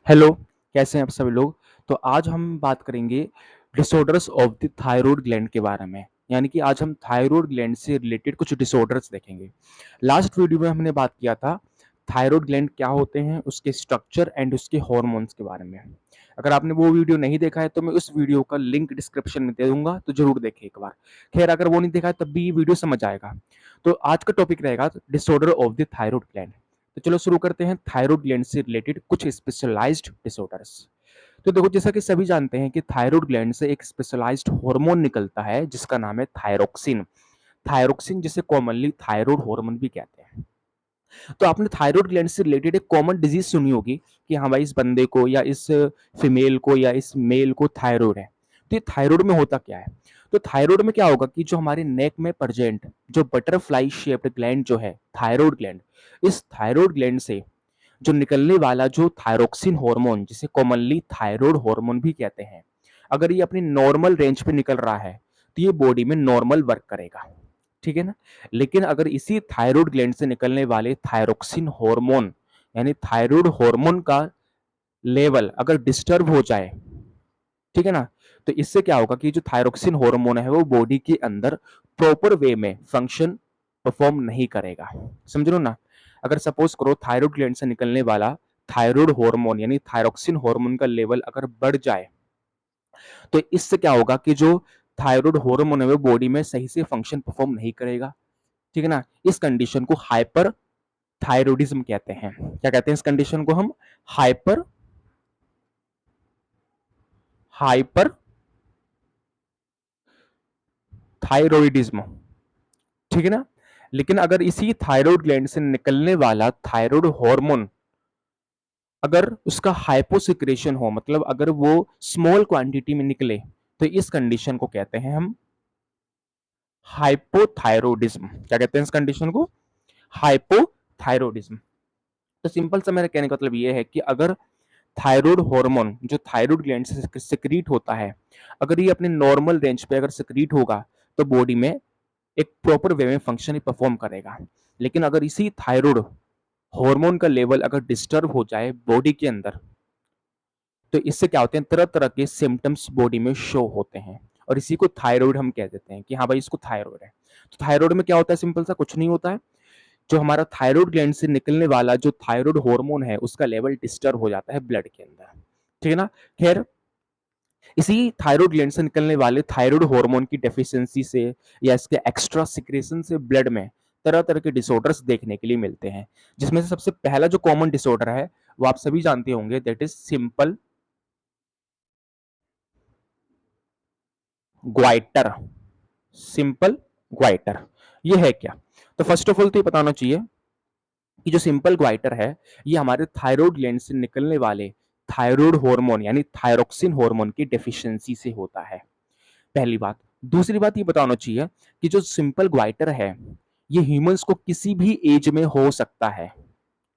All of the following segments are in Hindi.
हेलो, कैसे हैं आप सभी लोग? तो आज हम बात करेंगे disorders of the thyroid gland के बारे में। यानी कि आज हम थायरॉइड ग्लैंड से रिलेटेड कुछ डिसऑर्डर्स देखेंगे। लास्ट वीडियो में हमने बात किया था थायरॉइड ग्लैंड क्या होते हैं, उसके स्ट्रक्चर एंड उसके हॉर्मोन्स के बारे में। अगर आपने वो वीडियो नहीं देखा है तो मैं उस वीडियो का लिंक डिस्क्रिप्शन में दे दूंगा, तो जरूर देखें एक बार। खैर, अगर वो नहीं देखा है तब भी ये वीडियो समझ आएगा। तो आज का टॉपिक रहेगा disorder of the thyroid gland. तो चलो शुरू करते हैं थायरॉइड ग्लैंड से रिलेटेड कुछ स्पेशलाइज्ड डिसऑर्डर्स। तो देखो, जैसा कि सभी जानते हैं कि थायरॉइड ग्लैंड से एक स्पेशलाइज्ड हार्मोन निकलता है जिसका नाम है थायरोक्सिन। थायरोक्सिन जिसे कॉमनली थायरॉइड हार्मोन भी कहते हैं। तो आपने थायरॉइड ग्लैंड से रिलेटेड एक कॉमन डिजीज सुनी होगी कि हाँ भाई, इस बंदे को या इस फीमेल को या इस मेल को थायरॉइड है। तो ये थायरॉइड में होता क्या है? तो थायरॉइड में क्या होगा कि जो हमारे नेक में प्रेजेंट जो बटरफ्लाई शेप्ड ग्लैंड जो है थायरॉइड ग्लैंड, इस थायरॉइड ग्लैंड से जो निकलने वाला जो थायरोक्सिन हार्मोन, जिसे कॉमनली थायरॉइड हार्मोन भी कहते हैं, अगर ये अपनी नॉर्मल रेंज पे निकल रहा है तो ये बॉडी में नॉर्मल वर्क करेगा। ठीक है ना? लेकिन अगर इसी थायरॉइड ग्लैंड से निकलने वाले थायरोक्सिन हार्मोन यानी थायरॉइड हार्मोन का लेवल अगर डिस्टर्ब हो जाए, ठीक है ना, तो इससे क्या होगा कि जो थायरोक्सिन हार्मोन है वो बॉडी के अंदर प्रॉपर वे में फंक्शन परफॉर्म नहीं करेगा। समझ लो ना? अगर सपोज करो थायरॉइड ग्लैंड से निकलने वाला थायरॉइड हार्मोन यानी थायरोक्सिन हार्मोन का लेवल अगर बढ़ जाए, तो इससे क्या होगा कि जो थायरॉइड हार्मोन है वो बॉडी में सही से फंक्शन परफॉर्म नहीं करेगा। ठीक है ना? इस कंडीशन को हाइपर थायरॉइडिज्म कहते हैं। क्या कहते हैं इस कंडीशन को हम? Hyper hyper thyroidism. ठीक है ना? लेकिन अगर इसी थायरॉइड ग्लैंड से निकलने वाला थायरॉइड हार्मोन अगर उसका हाइपोसिक्रेशन हो, मतलब अगर वो स्मॉल क्वांटिटी में निकले, तो इस कंडीशन को कहते हैं हम हाइपोथायरॉइडिज्म। क्या कहते हैं इस कंडीशन को? हाइपोथायरॉइडिज्म। तो सिंपल सा मेरा कहने का मतलब ये है कि अगर थायरॉइड हार्मोन जो थायरॉइड ग्लैंड से सिक्रीट होता है, अगर ये अपने नॉर्मल रेंज पे अगर सिक्रीट होगा, तो बॉडी में एक प्रॉपर वे में फंक्शन परफॉर्म करेगा। लेकिन अगर इसी थायरॉइड हार्मोन का लेवल अगर डिस्टर्ब हो जाए बॉडी के अंदर, तो इससे क्या होते हैं, तरह तरह के सिम्टम्स बॉडी में शो होते हैं। और इसी को थायरॉइड हम कह देते हैं कि हाँ भाई, इसको थायरॉइड है। तो थायरॉइड में क्या होता है? सिंपल सा कुछ नहीं होता है। जो हमारा थायरॉइड ग्लैंड से निकलने वाला जो थायरॉइड हार्मोन है उसका लेवल डिस्टर्ब हो जाता है ब्लड के अंदर। ठीक है ना? खैर, इसी थायरॉइड ग्लैंड से निकलने वाले थायरॉइड हार्मोन की डेफिशिएंसी से या इसके एक्स्ट्रा सिक्रेशन से ब्लड में तरह तरह के डिसऑर्डर्स देखने के लिए मिलते हैं। जिसमें से सबसे पहला जो कॉमन डिसऑर्डर है वो आप सभी जानते होंगे, that is simple goitre. Simple goitre ये है क्या? तो फर्स्ट ऑफ ऑल तो ये बताना चाहिए कि जो सिंपल ग्वाइटर है ये हमारे थायरॉइड ग्लैंड से निकलने वाले थायरॉइड हार्मोन यानी थायरोक्सिन हार्मोन की डेफिशिएंसी से होता है। पहली बात। दूसरी बात ये बताना चाहिए कि जो सिंपल ग्वाइटर है ये ह्यूमंस को किसी भी एज में हो सकता है।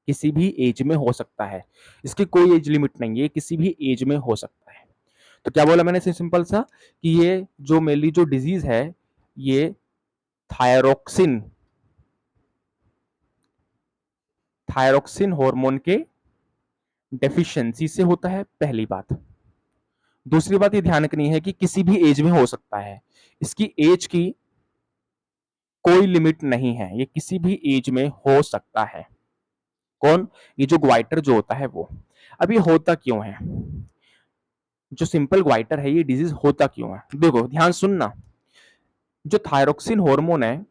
किसी भी एज में हो सकता है। इसकी कोई एज लिमिट नहीं है, किसी भी एज में हो सकता है। तो क्या बोला मैंने सिंपल सा कि ये जो मेनली जो डिजीज है ये थायरोक्सिन थायरोक्सिन हार्मोन के डेफिशिएंसी से होता है। पहली बात। दूसरी बात ये ध्यान रखनी है कि किसी भी एज में हो सकता है। इसकी एज की कोई लिमिट नहीं है, ये किसी भी एज में हो सकता है। कौन? ये जो ग्वाइटर जो होता है वो। अब ये होता क्यों है? जो सिंपल ग्वाइटर है ये डिजीज होता क्यों है? देखो ध्यान सुनना। जो थायरोक्सिन हार्मोन है,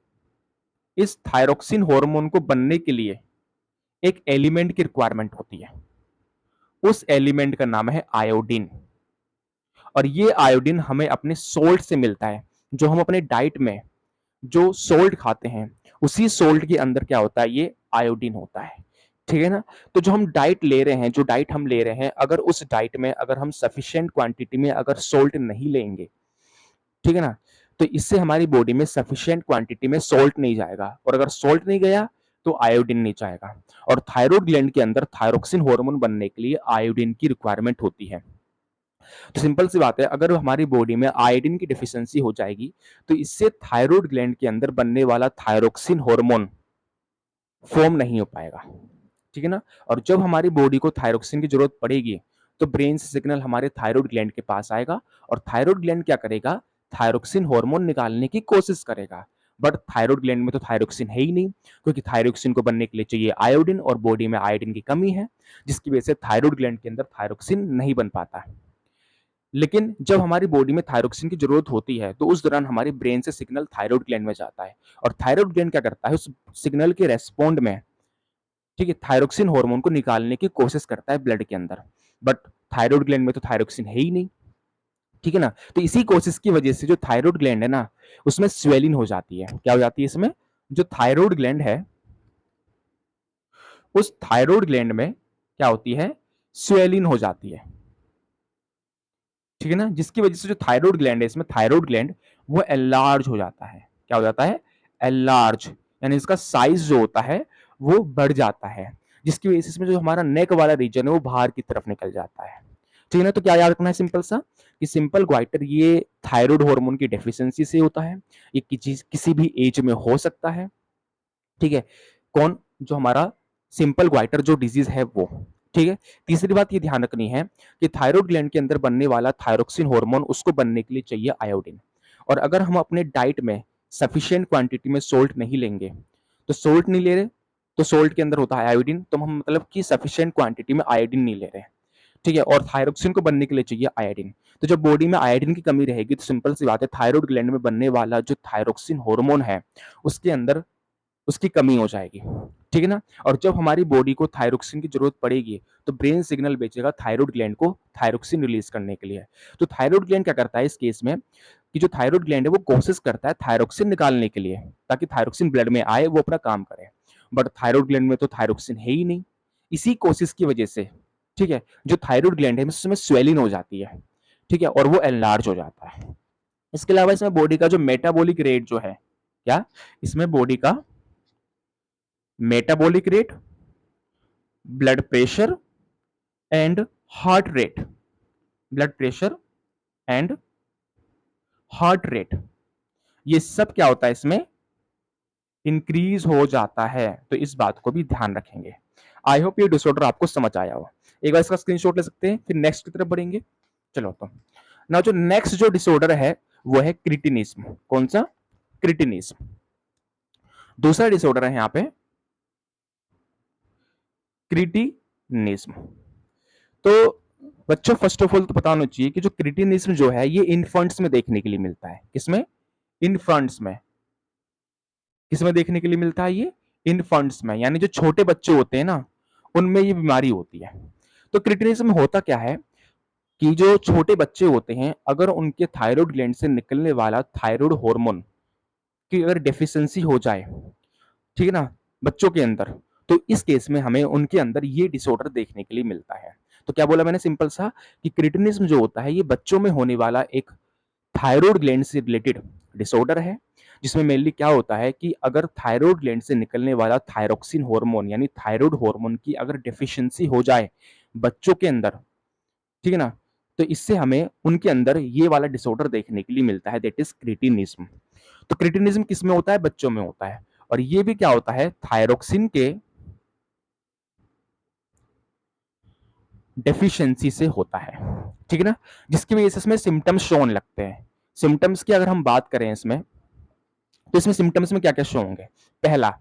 इस थायरोक्सिन हार्मोन को बनने के लिए एक एलिमेंट की रिक्वायरमेंट होती है। उस एलिमेंट का नाम है आयोडीन। और ये आयोडीन हमें अपने सोल्ट से मिलता है। जो हम अपने डाइट में जो सोल्ट खाते हैं उसी सोल्ट के अंदर क्या होता है, ये आयोडीन होता है। ठीक है ना? तो जो हम डाइट ले रहे हैं, जो डाइट हम ले रहे हैं, अगर उस डाइट में अगर हम सफिशिएंट क्वांटिटी में अगर सोल्ट नहीं लेंगे, ठीक है ना, तो इससे हमारी बॉडी में सफिशिएंट क्वांटिटी में सोल्ट नहीं जाएगा। और अगर सोल्ट नहीं गया तो आयोडीन नहीं जाएगा। और थायरॉइड ग्लैंड के अंदर थायरोक्सिन हार्मोन बनने के लिए आयोडीन की रिक्वायरमेंट होती है। तो सिंपल सी बात है, अगर हमारी बॉडी में आयोडीन की डिफिशियंसी हो जाएगी तो इससे थायरॉइड ग्लैंड के अंदर बनने वाला थायरोक्सिन हार्मोन फॉर्म नहीं हो पाएगा। ठीक है ना। और जब हमारी बॉडी को थायरोक्सिन की जरूरत पड़ेगी तो ब्रेन से सिग्नल हमारे थायराइड ग्लैंड के पास आएगा और थायराइड ग्लैंड क्या करेगा, थायरोक्सिन हार्मोन निकालने की कोशिश करेगा। बट थायराइड ग्लैंड में तो थायरोक्सिन है ही नहीं, क्योंकि थायरोक्सिन को बनने के लिए चाहिए आयोडीन और बॉडी में आयोडीन की कमी है, जिसकी वजह से थायराइड ग्लैंड के अंदर थायरोक्सिन नहीं बन पाता। लेकिन जब हमारी बॉडी में थायरोक्सिन की जरूरत होती है तो उस दौरान हमारे ब्रेन से सिग्नल थायराइड ग्लैंड में जाता है और थायराइड ग्लैंड क्या करता है, उस सिग्नल के रेस्पॉन्ड में, ठीक है, थायरोक्सिन हार्मोन को निकालने की कोशिश करता है ब्लड के अंदर। बट थायराइड ग्लैंड में तो थायरोक्सिन है ही नहीं, ठीक है ना। तो इसी कोशिश की वजह से जो थायराइड ग्लैंड है ना, उसमें स्वेलिंग हो जाती है। क्या हो जाती है इसमें, जो थायराइड ग्लैंड है उस थायराइड ग्लैंड में क्या होती है, स्वेलिंग हो जाती है, ठीक है ना। जिसकी वजह से जो थायराइड ग्लैंड है, इसमें थायराइड ग्लैंड वो एनलार्ज हो जाता है। क्या हो जाता है, एनलार्ज, यानी इसका साइज जो होता है वो बढ़ जाता है, जिसकी वजह से इसमें जो हमारा नेक वाला रीजन है वो बाहर की तरफ निकल जाता है, ठीक है ना। तो क्या याद रखना है सिंपल सा, कि सिंपल ग्वाइटर ये थायराइड हार्मोन की डेफिशिएंसी से होता है। ये किसी भी एज में हो सकता है, ठीक है। कौन, जो हमारा सिंपल ग्वाइटर जो डिजीज है वो, ठीक है। तीसरी बात ये ध्यान रखनी है कि थायराइड ग्लैंड के अंदर बनने वाला थायरोक्सिन हार्मोन, उसको बनने के लिए चाहिए आयोडीन। और अगर हम अपने डाइट में सफिशिएंट क्वांटिटी में सोल्ट नहीं लेंगे, तो सोल्ट नहीं ले रहे तो सोल्ट के अंदर होता है आयोडीन, तो हम मतलब कि सफिशिएंट क्वांटिटी में आयोडीन नहीं ले रहे, ठीक है। और थायरोक्सिन को बनने के लिए चाहिए आयोडीन। तो जब बॉडी में आयोडीन की कमी रहेगी तो सिंपल सी बात है, थायराइड ग्लैंड में बनने वाला जो थायरोक्सिन हार्मोन है उसके अंदर उसकी कमी हो जाएगी, ठीक है ना। और जब हमारी बॉडी को थायरोक्सिन की जरूरत पड़ेगी तो ब्रेन सिग्नल भेजेगा थायराइड ग्लैंड को थायरोक्सिन रिलीज करने के लिए। तो थायराइड ग्लैंड क्या करता है इस केस में, कि जो थायराइड ग्लैंड है वो कोशिश करता है थायरोक्सिन निकालने के लिए, ताकि थायरोक्सिन ब्लड में आए, वो अपना काम करे। बट थायराइड ग्लैंड में तो थायरोक्सिन है ही नहीं। इसी कोशिश की वजह से, ठीक है, जो थायराइड ग्लैंड है उसमें स्वेलिंग हो जाती है, ठीक है, और वो एनलार्ज हो जाता है। इसके अलावा इसमें बॉडी का जो मेटाबॉलिक रेट जो है, क्या, इसमें बॉडी का metabolic rate, blood pressure and heart rate, blood pressure and heart rate, ये सब क्या होता है इसमें, इंक्रीज हो जाता है। तो इस बात को भी ध्यान रखेंगे। आई होप ये डिसऑर्डर आपको समझ आया हो। एक बार इसका स्क्रीनशॉट ले सकते हैं, फिर नेक्स्ट की तरफ बढ़ेंगे। चलो तो ना, जो नेक्स्ट जो डिसऑर्डर है वो है क्रिटिनिज्म। कौन सा, क्रिटिनिज्म। दूसरा डिसऑर्डर है यहां पे क्रिटिनिज्म। तो बच्चों फर्स्ट ऑफ ऑल तो पता होना चाहिए कि जो क्रिटिनिज्म जो है ये इन्फेंट्स में देखने के लिए मिलता है। किसमें, इन्फेंट्स में। किसमें देखने के लिए मिलता है ये, इन्फेंट्स में, यानी जो छोटे बच्चे होते हैं ना उनमें ये बीमारी होती है। तो क्रिटिनिज्म होता क्या है, कि जो छोटे बच्चे होते हैं अगर उनके थायराइड ग्लैंड से निकलने वाला थायराइड हार्मोन की अगर डेफिशिएंसी हो जाए, ठीक है ना, बच्चों के अंदर, तो इस केस में हमें उनके अंदर ये डिसऑर्डर देखने के लिए मिलता है। तो क्या बोला मैंने सिंपल सा, कि क्रिटिनिज्म जो होता है ये बच्चों में होने वाला एक थायराइड ग्लैंड से रिलेटेड डिसऑर्डर है, जिसमें मेनली क्या होता है कि अगर थायराइड ग्लैंड से निकलने वाला थायरोक्सिन हार्मोन यानी थायराइड हार्मोन की अगर डेफिशिएंसी हो जाए बच्चों के अंदर, ठीक है ना, तो इससे हमें उनके अंदर ये वाला डिसऑर्डर देखने के लिए मिलता है, दैट इज क्रिटिनिज्म। तो क्रिटिनिज्म किस में होता है, बच्चों में होता है। और ये भी क्या होता है, थायरोक्सिन के डेफिशिएंसी से होता है, ठीक है ना, जिसकी वजह से इसमें सिम्टम्स शो होने लगते हैं। सिम्टम्स की अगर हम बात करें इसमें, तो इसमें सिम्टम्स में क्या क्या शो होंगे। पहला,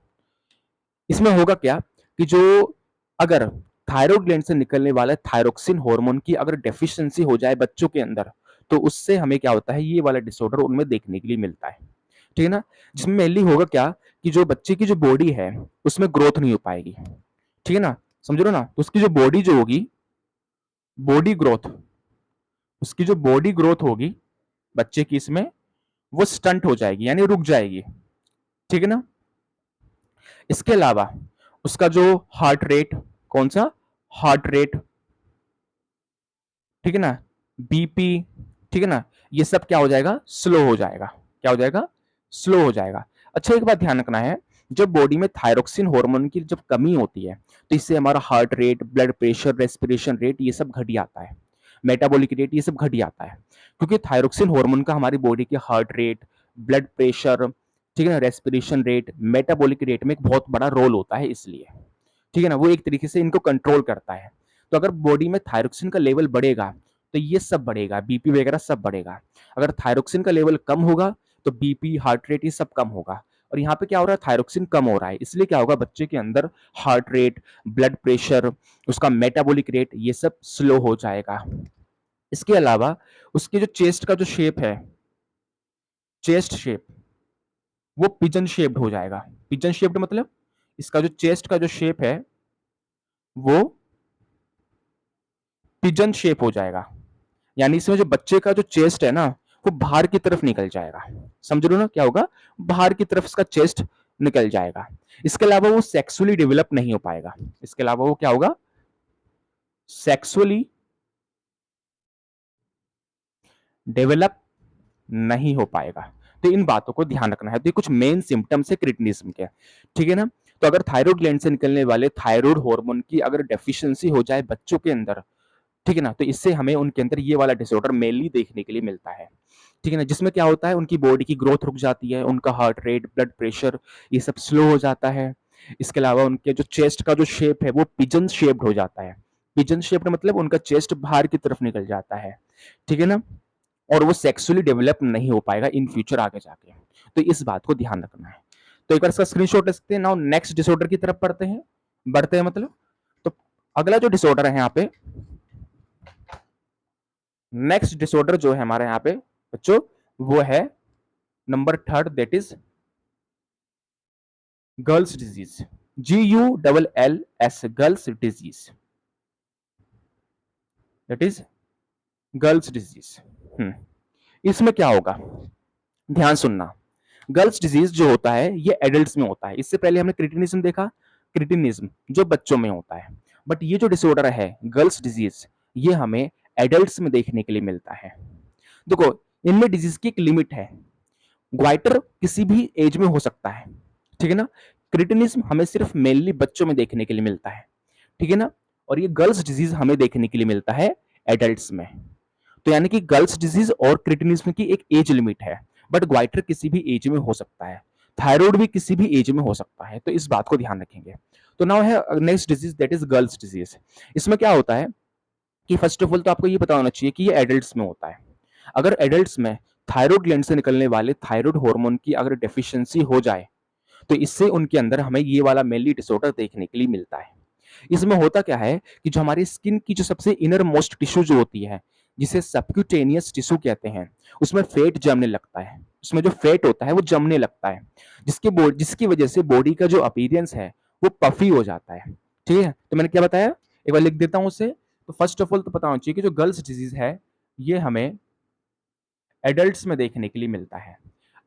इसमें होगा क्या, कि जो अगर थायराइड ग्लैंड से निकलने वाला थायरोक्सिन हार्मोन की अगर डेफिशिएंसी हो जाए बच्चों के अंदर, तो उससे हमें क्या होता है, ये वाला डिसऑर्डर उनमें देखने के लिए मिलता है, ठीक है ना। जिसमें मेनली होगा क्या, कि जो बच्चे की जो बॉडी है उसमें ग्रोथ नहीं हो पाएगी, ठीक है ना, समझ रहे हो ना। तो उसकी जो बॉडी जो होगी, बॉडी ग्रोथ, उसकी जो बॉडी ग्रोथ होगी बच्चे की, इसमें वो स्टंट हो जाएगी, यानी रुक जाएगी, ठीक है ना। इसके अलावा उसका जो हार्ट रेट, कौन सा, हार्ट रेट, ठीक है ना, बीपी, ठीक है ना, ये सब क्या हो जाएगा, स्लो हो जाएगा। क्या हो जाएगा, स्लो हो जाएगा। अच्छा एक बात ध्यान रखना है, जब बॉडी में थायरोक्सिन हार्मोन की जब कमी होती है तो इससे हमारा heart rate, blood pressure, respiration rate ये सब घट जाता है, मेटाबॉलिक रेट ये सब घट जाता है, क्योंकि थायरोक्सिन हार्मोन का हमारी बॉडी के हार्ट रेट, ब्लड प्रेशर, ठीक है ना, रेस्पिरेशन रेट, मेटाबॉलिक रेट में एक बहुत बड़ा रोल होता है इसलिए, ठीक है ना, वो एक तरीके से इनको कंट्रोल करता है। तो अगर बॉडी में थायरोक्सिन का लेवल बढ़ेगा तो ये सब बढ़ेगा, बीपी वगैरह सब बढ़ेगा। अगर थायरोक्सिन का लेवल कम होगा तो बीपी, हार्ट रेट, ये सब कम होगा। और यहाँ पे क्या हो रहा है, थायरोक्सिन कम हो रहा है, इसलिए क्या होगा, बच्चे के अंदर हार्ट रेट, ब्लड प्रेशर, उसका मेटाबॉलिक रेट, ये सब स्लो हो जाएगा। इसके अलावा उसके जो चेस्ट का जो शेप है, चेस्ट शेप, वो पिजन शेप्ड हो जाएगा। पिजन शेप्ड मतलब इसका जो चेस्ट का जो शेप है वो पिजन शेप हो जाएगा, यानी इसमें जो बच्चे का जो चेस्ट है ना वो बाहर की तरफ निकल जाएगा। समझ लो ना, क्या होगा, बाहर की तरफ इसका चेस्ट निकल जाएगा। इसके अलावा वो सेक्सुअली डेवलप नहीं हो पाएगा। इसके अलावा वो क्या होगा, सेक्सुअली डेवलप नहीं हो पाएगा। तो इन बातों को ध्यान रखना है। तो ये कुछ मेन सिम्टम्स है क्रिटिनिज्म के, ठीक है ना। तो अगर थायराइड ग्लैंड से निकलने वाले थायराइड हार्मोन की अगर डेफिशिएंसी हो जाए बच्चों के अंदर, ठीक है ना, तो इससे हमें उनके अंदर ये वाला डिसऑर्डर मेनली देखने के लिए मिलता है, ठीक है ना। जिसमें क्या होता है, उनकी बॉडी की ग्रोथ रुक जाती है, उनका हार्ट रेट, ब्लड प्रेशर, ये सब स्लो हो जाता है। इसके अलावा उनके जो चेस्ट का जो शेप है वो पिजन शेप्ड हो जाता है। पिजन शेप्ड मतलब उनका चेस्ट बाहर की तरफ निकल जाता है, ठीक है ना। और वो सेक्सुअली डेवलप नहीं हो पाएगा इन फ्यूचर आगे जाके। तो इस बात को ध्यान रखना है। तो एक बार इसका स्क्रीनशॉट ले सकते हैं। नाउ नेक्स्ट डिसऑर्डर की तरफ बढ़ते हैं मतलब। तो अगला जो डिसऑर्डर है यहाँ पे, नेक्स्ट डिसऑर्डर जो है हमारे यहाँ पे बच्चों, वो है number third, that is girls disease. GULLS, girls disease, that is girls disease. इसमें क्या होगा, ध्यान सुनना। गर्ल्स डिजीज जो होता है ये एडल्ट्स में होता है। इससे पहले हमने क्रिटिनिज्म देखा, क्रिटिनिज्म जो बच्चों में होता है। बट ये जो डिसऑर्डर है गर्ल्स डिजीज, ये हमें एडल्ट्स में देखने के लिए मिलता है। देखो, इनमें डिजीज की एक लिमिट है। ग्वाइटर किसी भी एज में हो सकता है, ठीक है ना। क्रिटिनिज्म हमें सिर्फ मेनली बच्चों में देखने के लिए मिलता है, ठीक है ना। और ये गर्ल्स डिजीज हमें देखने के लिए मिलता है एडल्ट्स में। तो यानी कि गर्ल्स डिजीज और क्रिटिनिज्म की एक एज लिमिट है, बट ग्वाइटर किसी भी एज में हो सकता है, थायराइड भी किसी भी एज में हो सकता है। तो इस बात को ध्यान रखेंगे। तो नाउ है next disease, that is girls disease. इसमें क्या होता है कि फर्स्ट ऑफ ऑल तो आपको ये पता होना चाहिए कि ये एडल्ट्स में होता है। अगर एडल्ट्स में थायराइड ग्लैंड से निकलने वाले थायराइड हार्मोन की अगर डेफिशिएंसी हो जाए तो इससे उनके अंदर हमें ये वाला मेनली डिसऑर्डर देखने के लिए मिलता है। इसमें होता क्या है कि जो हमारी स्किन की जो सबसे इनर मोस्ट टिश्यू जो होती है, जिसे सबक्यूटेनियस टिश्यू कहते हैं, उसमें फैट जमने लगता है। उसमें जो फैट होता है वो जमने लगता है, जिसकी वजह से बॉडी का जो अपीयरेंस है वो पफी हो जाता है, ठीक है। तो मैंने क्या बताया, एक बार लिख देता हूं उसे। तो फर्स्ट ऑफ ऑल तो पता होना चाहिए कि जो गर्ल्स डिजीज है ये हमें एडल्ट्स में देखने के लिए मिलता है।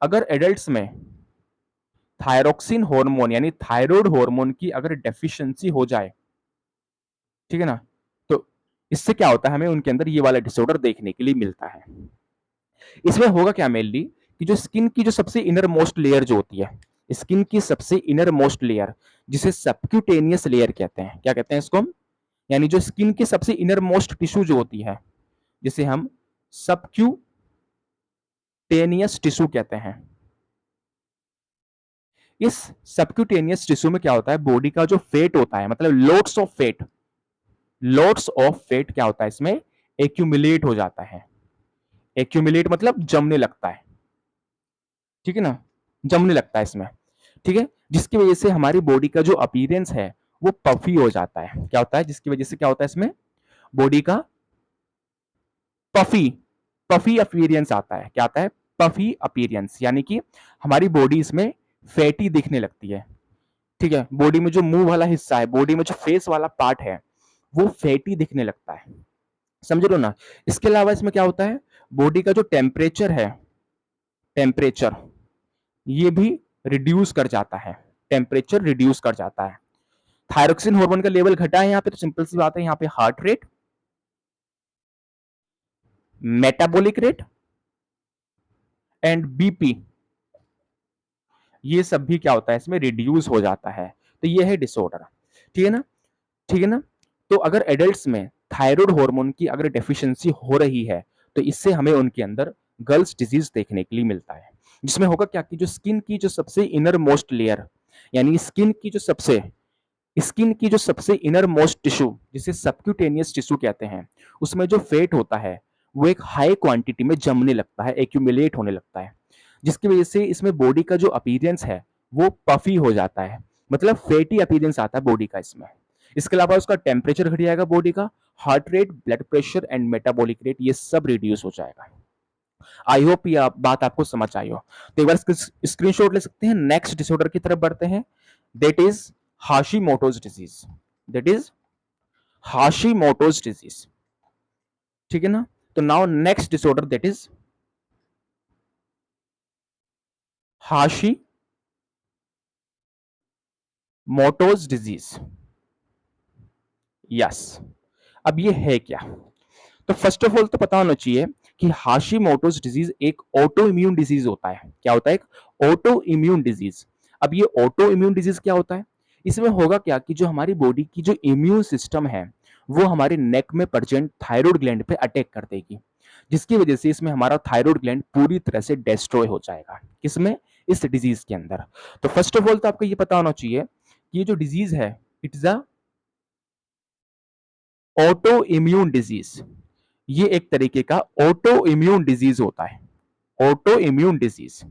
अगर एडल्ट्स में थायरोक्सिन हार्मोन यानी थायराइड हार्मोन की अगर डेफिशिएंसी हो जाए, ठीक है ना, तो इससे क्या होता है, हमें उनके अंदर ये वाला डिसऑर्डर देखने के लिए मिलता है। इसमें होगा क्या मेनली कि जो स्किन की जो सबसे इनर मोस्ट लेयर जो होती है, स्किन की सबसे इनर मोस्ट लेयर, जिसे सबक्यूटेनियस लेयर कहते हैं, क्या कहते हैं इसको हम, यानी जो स्किन की सबसे इनर मोस्ट टिश्यू जो होती है, जिसे हम सबक्यूटेनियस टिश्यू कहते हैं। इस सबक्यूटेनियस टिश्यू में क्या होता है, बॉडी का जो फेट होता है, मतलब लोट्स ऑफ फेट क्या होता है इसमें, एक्यूमुलेट हो जाता है। एक्यूमुलेट मतलब जमने लगता है, ठीक है ना, जमने लगता है इसमें, ठीक है। जिसकी वजह से हमारी बॉडी का जो अपीयरेंस है वो पफी हो जाता है। क्या होता है, जिसकी वजह से क्या होता है इसमें, बॉडी का पफी पफी अपीयरेंस आता है। क्या आता है, पफी अपीयरेंस, यानी कि हमारी बॉडी इसमें फैटी दिखने लगती है, ठीक है। बॉडी में जो मुंह वाला हिस्सा है, बॉडी में जो फेस वाला पार्ट है वो फैटी दिखने लगता है, समझ लो ना। इसके अलावा इसमें क्या होता है, बॉडी का जो टेम्परेचर है, टेम्परेचर ये भी रिड्यूस कर जाता है, टेम्परेचर रिड्यूस कर जाता है। थायरोक्सिन हार्मोन का लेवल घटा है यहाँ पे, तो सिंपल सी बात है, यहाँ पे heart rate, metabolic rate and BP, ये सब भी क्या होता है इसमें रिड्यूस हो जाता है। तो ये है डिसऑर्डर, ठीक है ना, ठीक है ना। तो अगर एडल्ट्स में थायराइड हार्मोन की अगर डेफिशिएंसी हो रही है तो इससे हमें उनके अंदर गर्ल्स डिजीज देखने के लिए मिलता है। जिसमें होगा क्या कि जो स्किन की जो सबसे इनर मोस्ट लेयर, यानी स्किन की जो सबसे स्किन की जो सबसे इनर मोस्ट टिश्यू, जिसे सबक्यूटेनियस टिश्यू कहते हैं, उसमें जो फैट होता है वो एक हाई क्वांटिटी में जमने लगता है, एक्यूमुलेट होने लगता है, जिसकी वजह से इसमें बॉडी का जो अपीयरेंस है वो पफी हो जाता है, मतलब फैटी अपीयरेंस आता है बॉडी का इसमें। इसके अलावा उसका टेम्परेचर घट जाएगा बॉडी का, heart rate, blood pressure and metabolic rate ये सब रिड्यूस हो जाएगा। आई होप ये बात आपको समझ आई हो। तो एक बार स्क्रीनशॉट ले सकते हैं, नेक्स्ट डिसऑर्डर की तरफ बढ़ते हैं, that is Hashimoto's disease. That is Hashimoto's disease, ठीक है ना। तो now next disorder that is Hashimoto's disease. Yes, अब ये है क्या? तो फर्स्ट ऑफ ऑल तो पता होना चाहिए कि हाशिमोटोज डिजीज एक ऑटो इम्यून डिजीज होता है। क्या होता है? एक ऑटो इम्यून डिजीज। अब ये ऑटो इम्यून डिजीज क्या होता है? इसमें होगा क्या कि जो हमारी बॉडी की जो इम्यून सिस्टम है वो हमारे नेक में प्रेजेंट थायराइड ग्लैंड पे अटैक कर देगी, जिसकी वजह से इसमें हमारा थायराइड ग्लैंड पूरी तरह से डिस्ट्रॉय हो जाएगा। किसमें? इस डिजीज के अंदर। तो फर्स्ट ऑफ ऑल तो आपको ये पता होना चाहिए कि ये जो डिजीज है it is a auto immune disease. ये एक तरीके का ऑटो इम्यून डिजीज होता है। ऑटो इम्यून डिजीज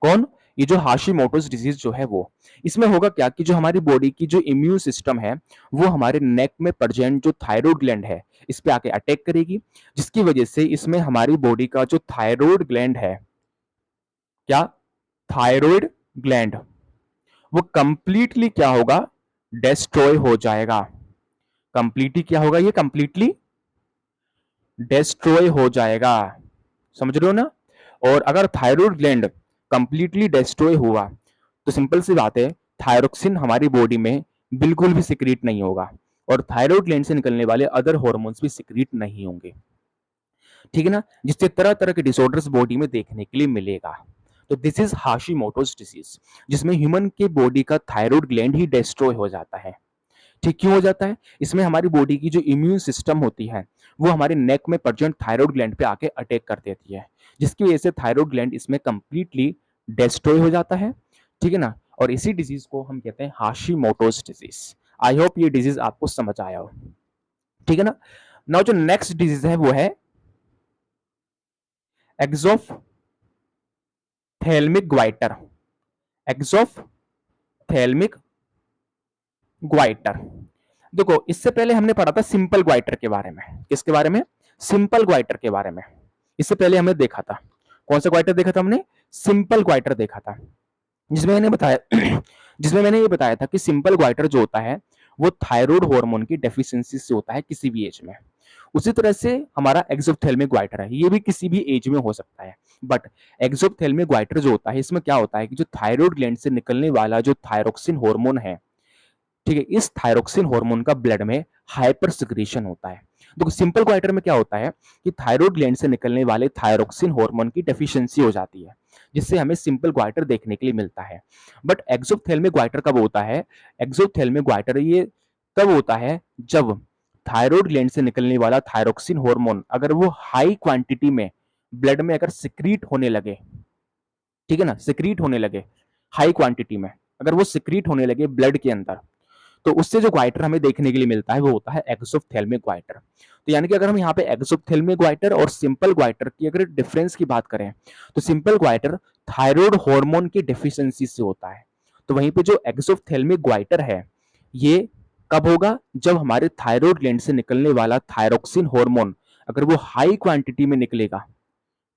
कौन? ये जो हाशिमोटोज डिजीज जो है वो। इसमें होगा क्या कि जो हमारी बॉडी की जो इम्यून सिस्टम है वो हमारे नेक में प्रेजेंट जो थायराइड ग्लैंड है इस पे आके अटैक करेगी, जिसकी वजह से इसमें हमारी बॉडी का जो थायराइड ग्लैंड है, क्या? थायराइड ग्लैंड, वो कंप्लीटली क्या होगा? डिस्ट्रॉय हो जाएगा। कंप्लीटली क्या होगा? ये कंप्लीटली डिस्ट्रॉय हो जाएगा। समझ रहे हो ना? और अगर थायराइड ग्लैंड कंप्लीटली डिस्ट्रॉय हुआ तो सिंपल सी बात है, थायरोक्सिन हमारी बॉडी में बिल्कुल भी सिक्रीट नहीं होगा और थायराइड ग्लैंड से निकलने वाले अदर हार्मोन्स भी सिक्रीट नहीं होंगे, ठीक है ना, जिससे तरह तरह के डिसऑर्डर्स बॉडी में देखने के लिए मिलेगा। तो दिस इज हाशिमोटोज डिजीज, जिसमें ह्यूमन के बॉडी का थायराइड ग्लैंड ही डिस्ट्रॉय हो जाता है। ठीक क्यों हो जाता है? इसमें हमारी बॉडी की जो इम्यून सिस्टम होती है वो हमारे नेक में प्रेजेंट थायराइड ग्लैंड पे आके अटैक कर देती है, जिसकी वजह से थायराइड ग्लैंड इसमें कंप्लीटली डिस्ट्रॉय हो जाता है, ठीक है ना। और इसी डिजीज को हम कहते हैं हाशिमोटोज डिजीज। आई होप ये डिजीज आपको समझ आया हो, ठीक है ना। नाउ जो नेक्स्ट डिजीज है वो है एक्सोफ्थेल्मिक ग्वाइटर। एक्सोफ्थेल्मिक ग्वाइटर। देखो, इससे पहले हमने पढ़ा था सिंपल ग्वाइटर के बारे में। किसके बारे में? सिंपल ग्वाइटर के बारे में। इससे पहले हमने देखा था, कौन सा ग्वाइटर देखा था हमने? सिंपल ग्वाइटर देखा था, जिसमें मैंने बताया जिसमें मैंने ये बताया था कि सिंपल ग्वाइटर जो होता है वो थायराइड हार्मोन की डेफिशिएंसी से होता है किसी भी एज में। उसी तरह से हमारा एक्सोप्थेल्मिक ग्वाइटर है, ये भी किसी भी एज में हो सकता है। बट एक्सोप्थेल्मिक ग्वाइटर जो होता है इसमें क्या होता है कि जो थायराइड ग्लैंड से निकलने वाला जो थायरोक्सिन हार्मोन है, ठीक है, इस थायरोक्सिन हार्मोन का ब्लड में हाइपर सिक्रीशन होता है। तो सिंपल ग्वाइटर में क्या होता है कि थायराइड ग्लैंड से निकलने वाले थायरोक्सिन हार्मोन की डेफिशिएंसी हो जाती है, जिससे हमें सिंपल ग्वाइटर देखने के लिए मिलता है। बट एक्सोप्थेल्मिक ग्वाइटर कब होता है? एक्सोप्थेल्मिक ग्वाइटर ये तब होता है जब थायराइड ग्लैंड से निकलने वाला थायरोक्सिन हार्मोन अगर वो हाई क्वांटिटी में ब्लड में अगर सिक्रीट होने लगे, ठीक है ना, सिक्रीट होने लगे हाई क्वांटिटी में, अगर वो सिक्रीट होने लगे ब्लड के अंदर, तो उससे जो ग्वाइटर हमें देखने के लिए मिलता है वो होता है एक्सोप्थेल्मिक ग्वाइटर। तो यानी कि अगर हम यहाँ पे एक्सोप्थेल्मिक ग्वाइटर और सिंपल ग्वाइटर की अगर डिफरेंस की बात करें तो सिंपल ग्वाइटर थायराइड हार्मोन की डेफिशिएंसी से होता है, तो वहीं पे जो एक्सोप्थेल्मिक ग्वाइटर है ये कब होगा? जब हमारे थायराइड ग्लैंड से निकलने वाला थायरोक्सिन हार्मोन अगर वो हाई क्वांटिटी में निकलेगा,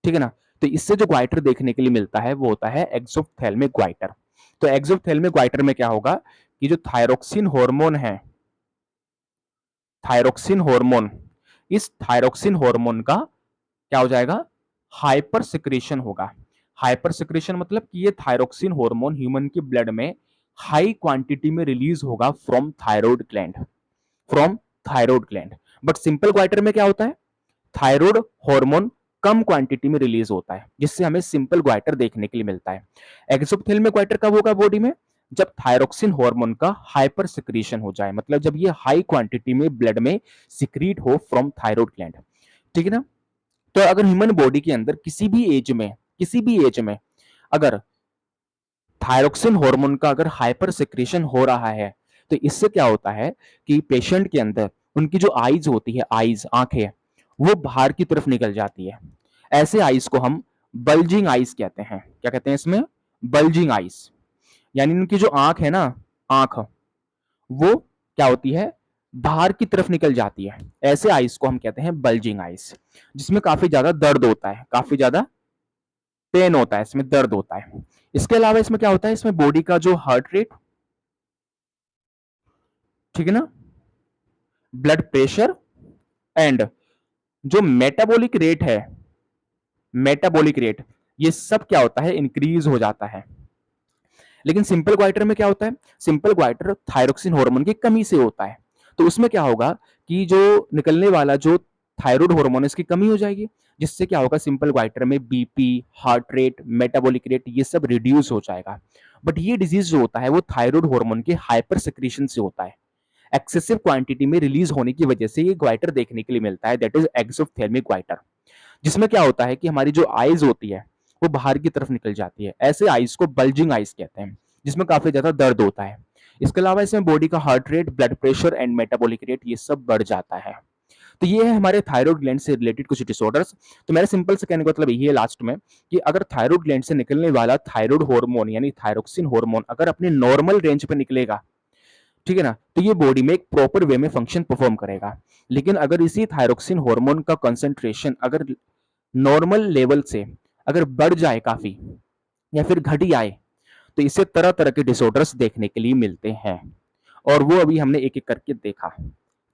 ठीक है ना, तो इससे जो ग्वाइटर देखने के लिए मिलता है वो होता है एक्सोप्थेल्मिक ग्वाइटर। तो एक्सोप्थेल्मिक ग्वाइटर में क्या होगा कि जो थायरोक्सिन हार्मोन है, थायरोक्सिन हार्मोन, इस थायरोक्सिन हार्मोन का क्या हो जाएगा? हाइपर सिक्रेशन होगा। हाइपर सिक्रेशन मतलब कि ये थायरोक्सिन हार्मोन ह्यूमन के ब्लड में हाई क्वांटिटी में रिलीज होगा from thyroid gland, from thyroid gland. But simple goitre में क्या होता है? थायराइड हार्मोन कम क्वांटिटी में रिलीज होता है, जिससे हमें सिंपल ग्वाइटर देखने के लिए मिलता है। एक्सोप्थेल्मिक ग्वाइटर कब होगा बॉडी में? जब थायरोक्सिन हार्मोन का हाइपर सिक्रीशन हो जाए, मतलब जब ये हाई क्वांटिटी में ब्लड में सिक्रीट हो फ्रॉम थायराइड ग्लैंड, ठीक है ना। तो अगर ह्यूमन बॉडी के अंदर किसी भी एज में अगर थायरोक्सिन हार्मोन का अगर हाइपर सिक्रीशन हो रहा है तो इससे क्या होता है कि पेशेंट के अंदर उनकी जो आईज होती है, आईज आंखें, वो बाहर की तरफ निकल जाती है। ऐसे आईज को हम बल्जिंग आईज कहते हैं। क्या कहते हैं इसमें? Bulging eyes. यानी उनकी जो आंख है ना, आंख, वो क्या होती है? बाहर की तरफ निकल जाती है। ऐसे आईज को हम कहते हैं बल्जिंग आईज, जिसमें काफी ज्यादा दर्द होता है, काफी ज्यादा पेन होता है, इसमें दर्द होता है। इसके अलावा इसमें क्या होता है? इसमें बॉडी का जो हार्ट रेट, ठीक है ना, ब्लड प्रेशर एंड जो मेटाबॉलिक रेट है, मेटाबॉलिक रेट, ये सब क्या होता है? इंक्रीज हो जाता है। लेकिन सिंपल ग्वाइटर में क्या होता है? सिंपल ग्वाइटर थायरोक्सिन हार्मोन की कमी से होता है। तो उसमें क्या होगा कि जो निकलने वाला जो थायराइड हार्मोन है, इसकी कमी हो जाएगी, जिससे क्या होगा? सिंपल ग्वाइटर में BP, heart rate, metabolic rate, ये सब रिड्यूस हो जाएगा। बट ये डिजीज जो होता है वो थायराइड हार्मोन के हाइपर सिक्रीशन से होता है। एक्सेसिव क्वांटिटी में रिलीज होने की वजह से ये ग्वाइटर देखने के लिए मिलता है, दैट इज एक्सोथेल्मिक ग्वाइटर, जिसमें क्या होता है कि हमारी जो आईज होती है वो बाहर की तरफ निकल जाती है। ऐसे आईज को बल्जिंग आईज कहते हैं, जिसमें काफी ज्यादा दर्द होता है। इसके अलावा इसमें बॉडी का heart rate, blood pressure and metabolic rate, ये सब बढ़ जाता है। तो ये है हमारे थायराइड ग्लैंड से रिलेटेड कुछ डिसऑर्डर्स। तो मेरा सिंपल से कहने का मतलब यही है लास्ट में कि अगर थायराइड ग्लैंड से निकलने वाला थायराइड हार्मोन यानी थायरोक्सिन हार्मोन अगर अपने नॉर्मल रेंज पे निकलेगा, ठीक है ना, तो ये बॉडी में एक प्रॉपर वे में फंक्शन परफॉर्म करेगा। लेकिन अगर इसी थायरोक्सिन हार्मोन का कंसंट्रेशन अगर नॉर्मल लेवल से अगर बढ़ जाए काफी या फिर घट जाए, तो इससे तरह तरह के डिसऑर्डर्स देखने के लिए मिलते हैं, और वो अभी हमने एक एक करके देखा।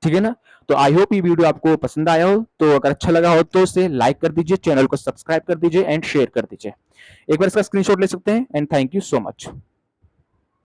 ठीक है ना? तो आई होप ये वीडियो आपको पसंद आया हो। तो अगर अच्छा लगा हो तो इसे लाइक कर दीजिए, चैनल को सब्सक्राइब कर दीजिए एंड शेयर कर दीजिए। एक बार इसका स्क्रीनशॉट ले सकते हैं and thank you so much.